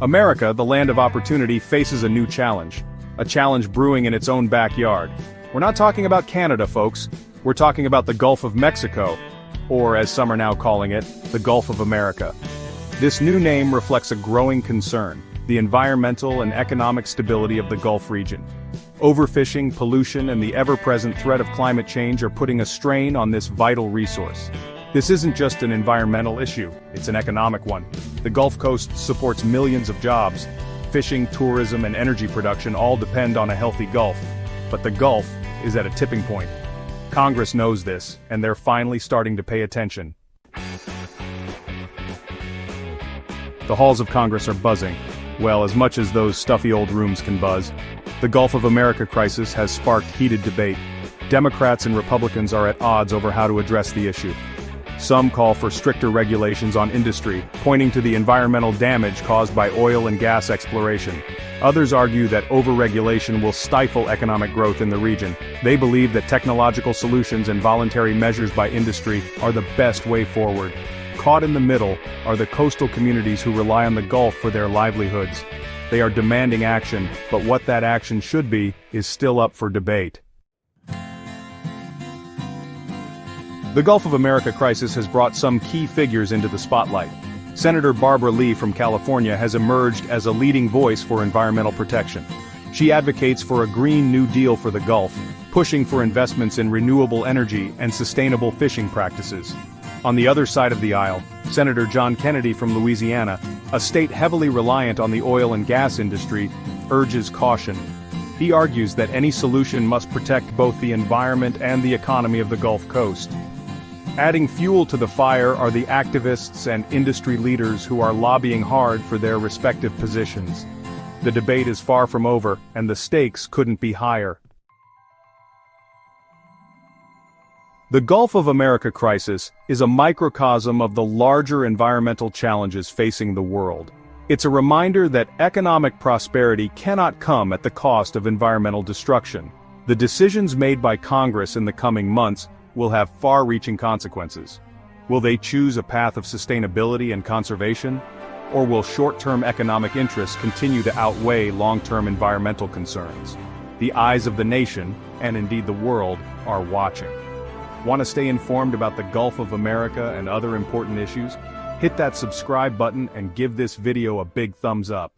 America, the land of opportunity, faces a new challenge. A challenge brewing in its own backyard. We're not talking about Canada, folks. We're talking about the Gulf of Mexico, or as some are now calling it, the Gulf of America. This new name reflects a growing concern: the environmental and economic stability of the Gulf region. Overfishing, pollution, and the ever-present threat of climate change are putting a strain on this vital resource. This isn't just an environmental issue, it's an economic one. The Gulf Coast supports millions of jobs. Fishing, tourism, and energy production all depend on a healthy Gulf. But the Gulf is at a tipping point. Congress knows this, and they're finally starting to pay attention. The halls of Congress are buzzing. Well, as much as those stuffy old rooms can buzz. The Gulf of America crisis has sparked heated debate. Democrats and Republicans are at odds over how to address the issue. Some call for stricter regulations on industry, pointing to the environmental damage caused by oil and gas exploration. Others argue that overregulation will stifle economic growth in the region. They believe that technological solutions and voluntary measures by industry are the best way forward. Caught in the middle are the coastal communities who rely on the Gulf for their livelihoods. They are demanding action, but what that action should be is still up for debate. The Gulf of America crisis has brought some key figures into the spotlight. Senator Barbara Lee from California has emerged as a leading voice for environmental protection. She advocates for a Green New Deal for the Gulf, pushing for investments in renewable energy and sustainable fishing practices. On the other side of the aisle, Senator John Kennedy from Louisiana, a state heavily reliant on the oil and gas industry, urges caution. He argues that any solution must protect both the environment and the economy of the Gulf Coast. Adding fuel to the fire are the activists and industry leaders who are lobbying hard for their respective positions. The debate is far from over, and the stakes couldn't be higher. The Gulf of America crisis is a microcosm of the larger environmental challenges facing the world. It's a reminder that economic prosperity cannot come at the cost of environmental destruction. The decisions made by Congress in the coming months will have far-reaching consequences. Will they choose a path of sustainability and conservation? Or will short-term economic interests continue to outweigh long-term environmental concerns? The eyes of the nation, and indeed the world, are watching. Want to stay informed about the Gulf of America and other important issues? Hit that subscribe button and give this video a big thumbs up.